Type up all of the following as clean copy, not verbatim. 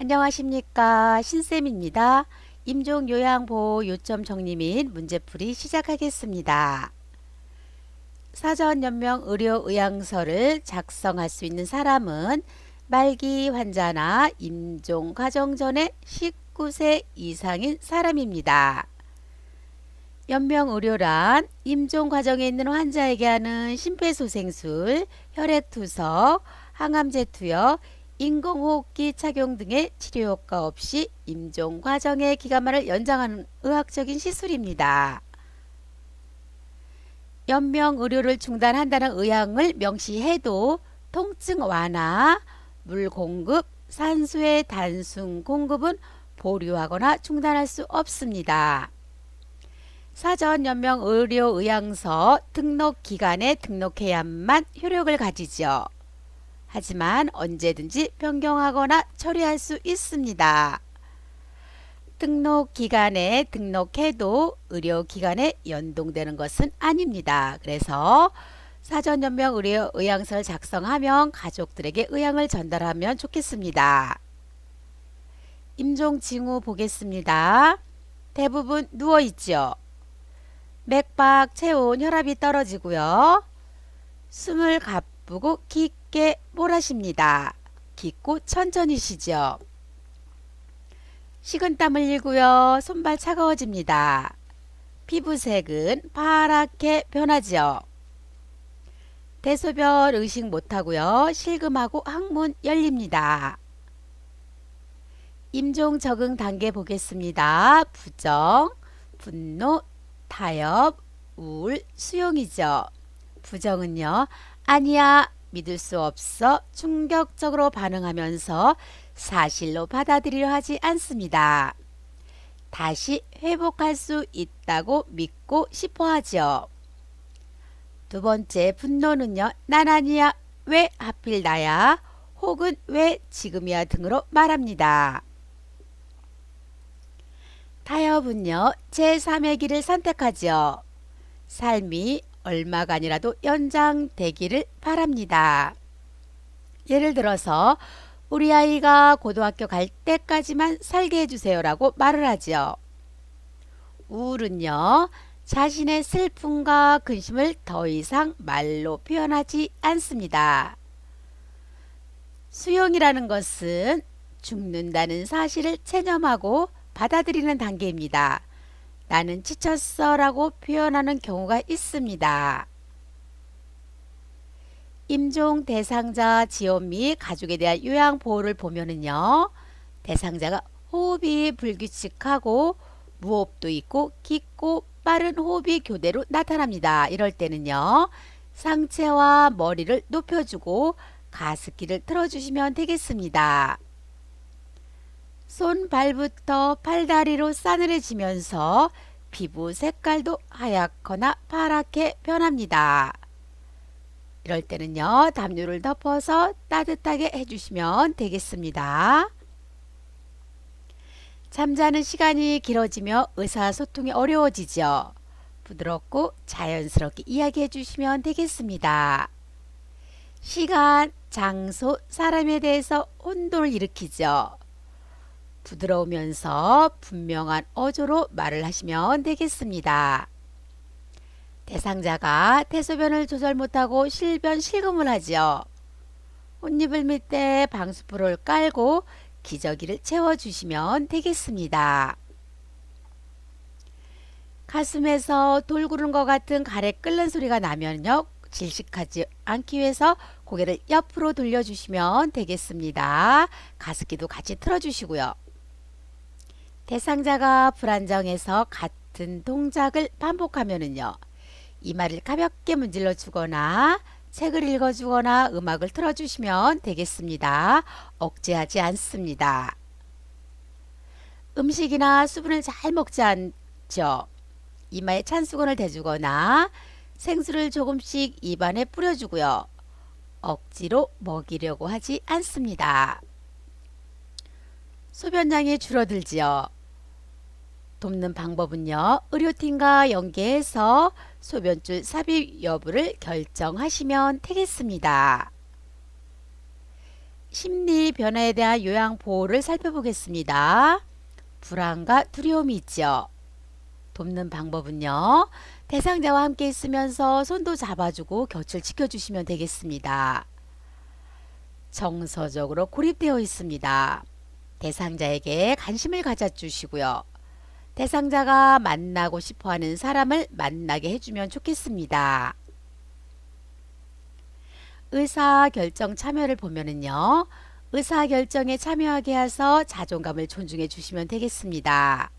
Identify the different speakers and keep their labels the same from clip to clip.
Speaker 1: 안녕하십니까, 신쌤입니다. 임종요양보호 요점 정리 및 문제풀이 시작하겠습니다. 사전연명 의료의향서를 작성할 수 있는 사람은 말기 환자나 임종 과정 전에 19세 이상인 사람입니다. 연명의료란 임종 과정에 있는 환자에게 하는 심폐소생술, 혈액투석, 항암제 투여, 인공호흡기 착용 등의 치료 효과 없이 임종 과정의 기간만을 연장하는 의학적인 시술입니다. 연명의료를 중단한다는 의향을 명시해도 통증 완화, 물 공급, 산소의 단순 공급은 보류하거나 중단할 수 없습니다. 사전연명의료의향서 등록기간에 등록해야만 효력을 가지죠. 하지만 언제든지 변경하거나 처리할 수 있습니다. 등록기간에 등록해도 의료기간에 연동되는 것은 아닙니다. 그래서 사전연명의료의향서를 작성하면 가족들에게 의향을 전달하면 좋겠습니다. 임종 징후 보겠습니다. 대부분 누워있죠. 맥박, 체온, 혈압이 떨어지고요. 숨을 가쁘고 깊게 몰아쉽니다. 깊고 천천히 쉬죠. 식은땀을 흘리고요. 손발 차가워집니다. 피부색은 파랗게 변하죠. 대소변 의식 못하고요. 실금하고 항문 열립니다. 임종 적응 단계 보겠습니다. 부정, 분노, 타협, 우울, 수용이죠. 부정은요. 아니야, 믿을 수 없어, 충격적으로 반응하면서 사실로 받아들이려 하지 않습니다. 다시 회복할 수 있다고 믿고 싶어 하죠. 두 번째 분노는요. 난 아니야, 왜 하필 나야, 혹은 왜 지금이야 등으로 말합니다. 타협은요. 제3의 길을 선택하죠. 삶이 얼마간이라도 연장되기를 바랍니다. 예를 들어서 우리 아이가 고등학교 갈 때까지만 살게 해주세요 라고 말을 하죠. 우울은요. 자신의 슬픔과 근심을 더 이상 말로 표현하지 않습니다. 수용이라는 것은 죽는다는 사실을 체념하고 받아들이는 단계입니다. 나는 지쳤어 라고 표현하는 경우가 있습니다. 임종 대상자 지원 및 가족에 대한 요양보호를 보면은요. 대상자가 호흡이 불규칙하고 무호흡도 있고 깊고 빠른 호흡이 교대로 나타납니다. 이럴 때는요. 상체와 머리를 높여주고 가습기를 틀어주시면 되겠습니다. 손, 발부터 팔다리로 싸늘해지면서 피부 색깔도 하얗거나 파랗게 변합니다. 이럴 때는요. 담요를 덮어서 따뜻하게 해주시면 되겠습니다. 잠자는 시간이 길어지며 의사소통이 어려워지죠. 부드럽고 자연스럽게 이야기해 주시면 되겠습니다. 시간, 장소, 사람에 대해서 혼돈을 일으키죠. 부드러우면서 분명한 어조로 말을 하시면 되겠습니다. 대상자가 대소변을 조절 못하고 실금을 하죠. 옷입을 밑에 방수포를 깔고 기저귀를 채워주시면 되겠습니다. 가슴에서 돌 구르는 것 같은 가래 끓는 소리가 나면요. 질식하지 않기 위해서 고개를 옆으로 돌려주시면 되겠습니다. 가습기도 같이 틀어주시고요. 대상자가 불안정해서 같은 동작을 반복하면은요. 이마를 가볍게 문질러 주거나 책을 읽어주거나 음악을 틀어주시면 되겠습니다. 억제하지 않습니다. 음식이나 수분을 잘 먹지 않죠. 이마에 찬 수건을 대주거나 생수를 조금씩 입안에 뿌려주고요. 억지로 먹이려고 하지 않습니다. 소변량이 줄어들지요. 돕는 방법은요. 의료팀과 연계해서 소변줄 삽입 여부를 결정하시면 되겠습니다. 심리 변화에 대한 요양 보호를 살펴보겠습니다. 불안과 두려움이 있죠. 돕는 방법은요. 대상자와 함께 있으면서 손도 잡아주고 곁을 지켜주시면 되겠습니다. 정서적으로 고립되어 있습니다. 대상자에게 관심을 가져주시고요. 대상자가 만나고 싶어하는 사람을 만나게 해주면 좋겠습니다. 의사결정 참여를 보면은요. 의사결정에 참여하게 해서 자존감을 존중해 주시면 되겠습니다.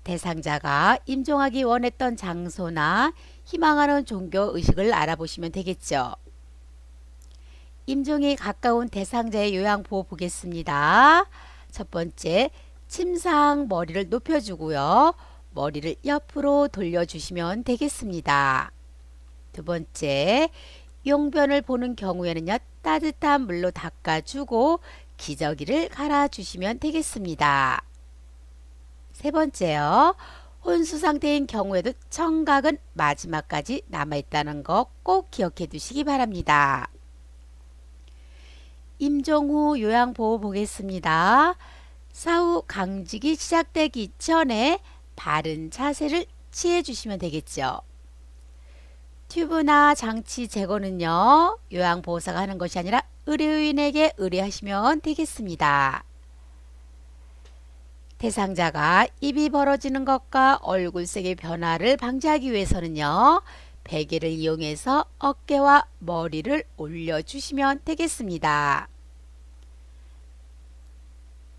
Speaker 1: 대상자가 임종하기 원했던 장소나 희망하는 종교 의식을 알아보시면 되겠죠. 임종이 가까운 대상자의 요양보호 보겠습니다. 첫 번째, 침상 머리를 높여주고요. 머리를 옆으로 돌려주시면 되겠습니다. 두 번째, 용변을 보는 경우에는요. 따뜻한 물로 닦아주고 기저귀를 갈아주시면 되겠습니다. 세 번째요. 혼수 상태인 경우에도 청각은 마지막까지 남아있다는 거 꼭 기억해 두시기 바랍니다. 임종 후 요양보호 보겠습니다. 사후 강직이 시작되기 전에 바른 자세를 취해 주시면 되겠죠. 튜브나 장치 제거는요. 요양보호사가 하는 것이 아니라 의료인에게 의뢰하시면 되겠습니다. 대상자가 입이 벌어지는 것과 얼굴색의 변화를 방지하기 위해서는요. 베개를 이용해서 어깨와 머리를 올려주시면 되겠습니다.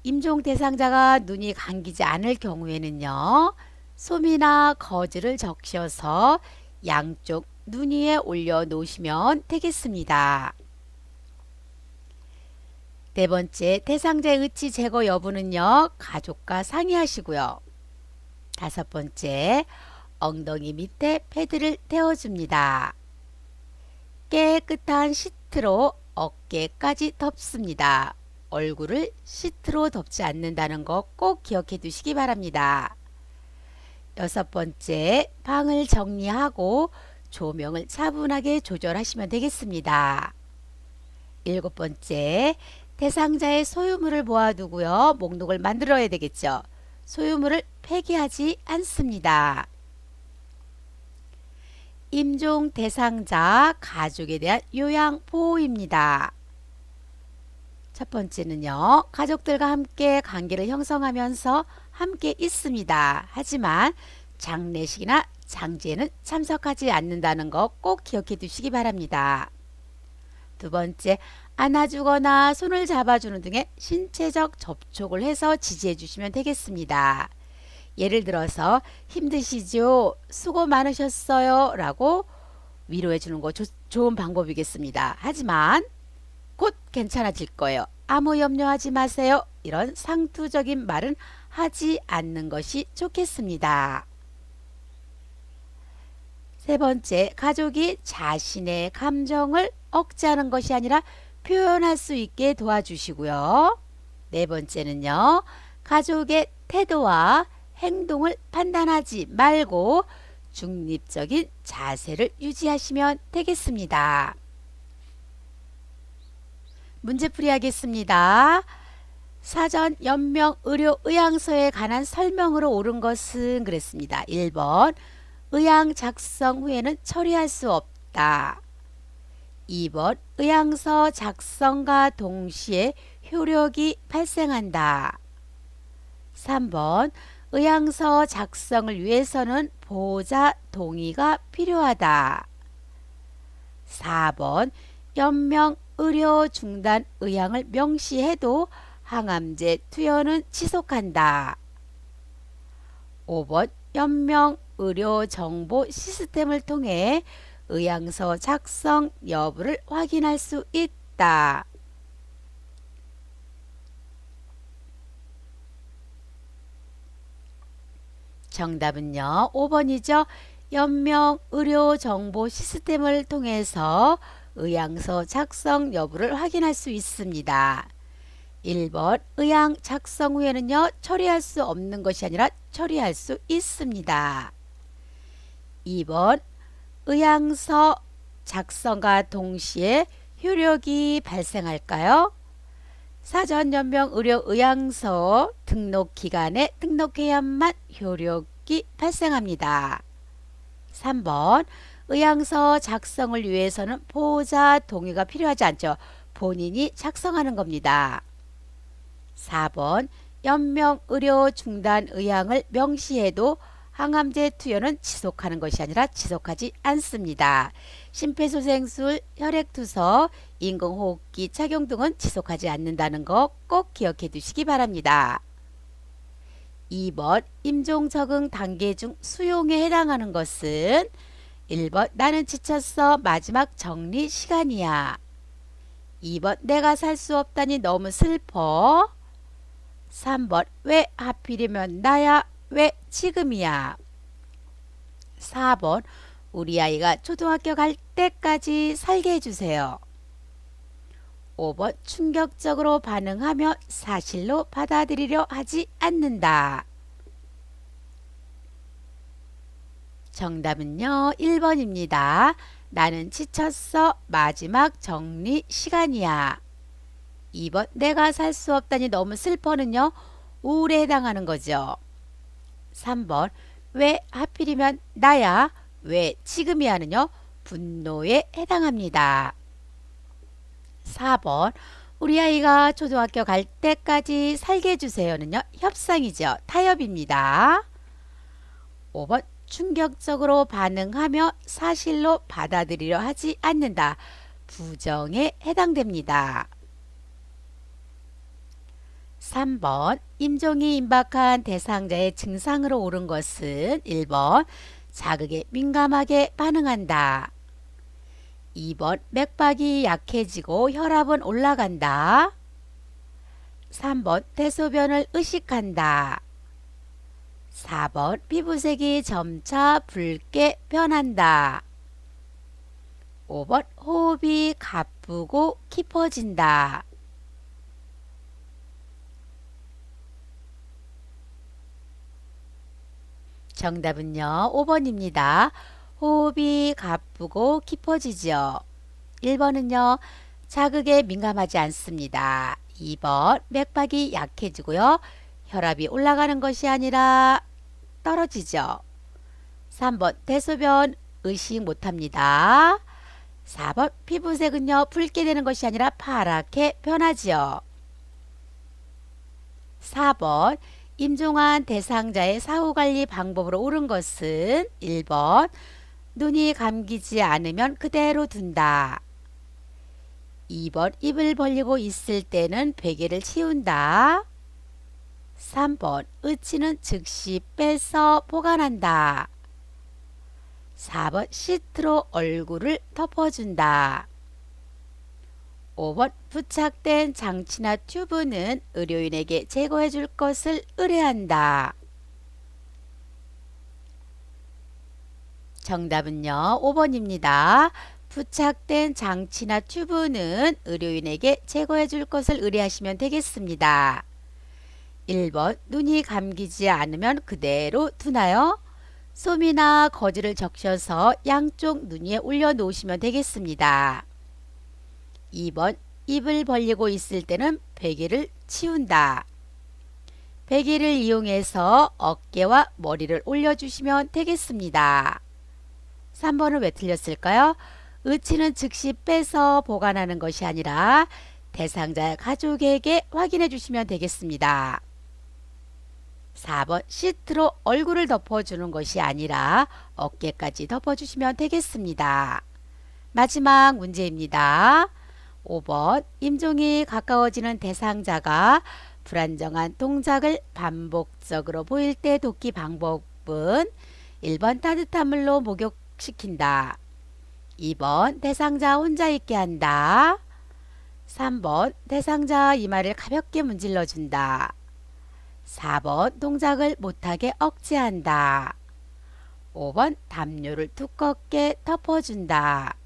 Speaker 1: 임종 대상자가 눈이 감기지 않을 경우에는요. 솜이나 거즈를 적셔서 양쪽 눈 위에 올려 놓으시면 되겠습니다. 네 번째, 대상자의 의치 제거 여부는요. 가족과 상의하시고요. 다섯 번째, 엉덩이 밑에 패드를 떼어줍니다. 깨끗한 시트로 어깨까지 덮습니다. 얼굴을 시트로 덮지 않는다는 거 꼭 기억해 두시기 바랍니다. 여섯 번째, 방을 정리하고 조명을 차분하게 조절하시면 되겠습니다. 일곱 번째, 대상자의 소유물을 모아두고요. 목록을 만들어야 되겠죠. 소유물을 폐기하지 않습니다. 임종 대상자 가족에 대한 요양 보호입니다. 첫 번째는요. 가족들과 함께 관계를 형성하면서 함께 있습니다. 하지만 장례식이나 장제에는 참석하지 않는다는 거 꼭 기억해 두시기 바랍니다. 두 번째, 안아주거나 손을 잡아주는 등의 신체적 접촉을 해서 지지해 주시면 되겠습니다. 예를 들어서 힘드시죠? 수고 많으셨어요? 라고 위로해 주는 거 좋은 방법이겠습니다. 하지만 곧 괜찮아질 거예요. 아무 염려하지 마세요. 이런 상투적인 말은 하지 않는 것이 좋겠습니다. 세 번째, 가족이 자신의 감정을 억제하는 것이 아니라 표현할 수 있게 도와주시고요. 네 번째는요. 가족의 태도와 행동을 판단하지 말고 중립적인 자세를 유지하시면 되겠습니다. 문제풀이 하겠습니다. 사전 연명 의료 의향서에 관한 설명으로 옳은 것은 그랬습니다. 1번, 의향 작성 후에는 처리할 수 없다. 2번, 의향서 작성과 동시에 효력이 발생한다. 3번, 의향서 작성을 위해서는 보호자 동의가 필요하다. 4번, 연명 의료 중단 의향을 명시해도 항암제 투여는 지속한다. 5번, 연명 의료 정보 시스템을 통해 의향서 작성 여부를 확인할 수 있다. 정답은요. 5번이죠. 연명 의료 정보 시스템을 통해서 의향서 작성 여부를 확인할 수 있습니다. 1번, 의향 작성 후에는요. 처리할 수 없는 것이 아니라 처리할 수 있습니다. 2번, 의향서 작성과 동시에 효력이 발생할까요? 사전연명 의료의향서 등록기간에 등록해야만 효력이 발생합니다. 3번 의향서 작성을 위해서는 보호자 동의가 필요하지 않죠. 본인이 작성하는 겁니다. 4번 연명의료 중단 의향을 명시해도 항암제 투여는 지속하는 것이 아니라 지속하지 않습니다. 심폐소생술, 혈액투석, 인공호흡기 착용 등은 지속하지 않는다는 거 꼭 기억해 두시기 바랍니다. 2번 임종 적응 단계 중 수용에 해당하는 것은 1번 나는 지쳤어 마지막 정리 시간이야. 2번 내가 살 수 없다니 너무 슬퍼. 3번 왜 하필이면 나야 왜 지금이야. 4번 우리 아이가 초등학교 갈 때까지 살게 해주세요. 5번 충격적으로 반응하며 사실로 받아들이려 하지 않는다. 정답은요 1번입니다. 나는 지쳤어 마지막 정리 시간이야. 2번 내가 살 수 없다니 너무 슬퍼는요 우울에 해당하는 거죠. 3번 왜 하필이면 나야 왜 지금이야는요 분노에 해당합니다. 4번 우리 아이가 초등학교 갈 때까지 살게 해주세요는요 협상이죠. 타협입니다. 5번 충격적으로 반응하며 사실로 받아들이려 하지 않는다. 부정에 해당됩니다. 3번 임종이 임박한 대상자의 증상으로 옳은 것은 1번 자극에 민감하게 반응한다. 2번 맥박이 약해지고 혈압은 올라간다. 3번 대소변을 의식한다. 4번 피부색이 점차 붉게 변한다. 5번 호흡이 가쁘고 깊어진다. 정답은요 5번입니다. 호흡이 가쁘고 깊어지죠. 1번은요 자극에 민감하지 않습니다. 2번 맥박이 약해지고요. 혈압이 올라가는 것이 아니라 떨어지죠. 3번 대소변 의식 못합니다. 4번 피부색은요 붉게 되는 것이 아니라 파랗게 변하지요. 4번 임종한 대상자의 사후관리 방법으로 옳은 것은 1번 눈이 감기지 않으면 그대로 둔다. 2번 입을 벌리고 있을 때는 베개를 치운다. 3번 의치는 즉시 빼서 보관한다. 4번 시트로 얼굴을 덮어준다. 5번 부착된 장치나 튜브는 의료인에게 제거해 줄 것을 의뢰한다. 정답은요 5번입니다. 부착된 장치나 튜브는 의료인에게 제거해 줄 것을 의뢰하시면 되겠습니다. 1번 눈이 감기지 않으면 그대로 두나요? 솜이나 거즈를 적셔서 양쪽 눈 위에 올려 놓으시면 되겠습니다. 2번 입을 벌리고 있을 때는 베개를 치운다. 베개를 이용해서 어깨와 머리를 올려주시면 되겠습니다. 3번은 왜 틀렸을까요? 의치는 즉시 빼서 보관하는 것이 아니라 대상자 가족에게 확인해 주시면 되겠습니다. 4번 시트로 얼굴을 덮어주는 것이 아니라 어깨까지 덮어주시면 되겠습니다. 마지막 문제입니다. 5번 임종이 가까워지는 대상자가 불안정한 동작을 반복적으로 보일 때 돕기 방법은 1번 따뜻한 물로 목욕시킨다. 2번 대상자 혼자 있게 한다. 3번 대상자 이마를 가볍게 문질러 준다. 4번 동작을 못하게 억제한다. 5번 담요를 두껍게 덮어준다.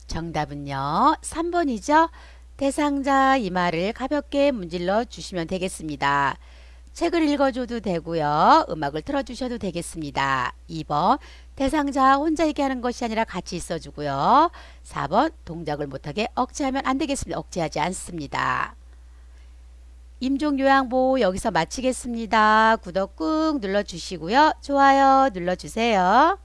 Speaker 1: 정답은요 3번이죠. 대상자 이마를 가볍게 문질러 주시면 되겠습니다. 책을 읽어줘도 되고요. 음악을 틀어주셔도 되겠습니다. 2번 대상자 혼자 얘기하는 것이 아니라 같이 있어주고요. 4번 동작을 못하게 억제하면 안 되겠습니다. 억제하지 않습니다. 임종요양보 여기서 마치겠습니다. 구독 꾹 눌러주시고요. 좋아요 눌러주세요.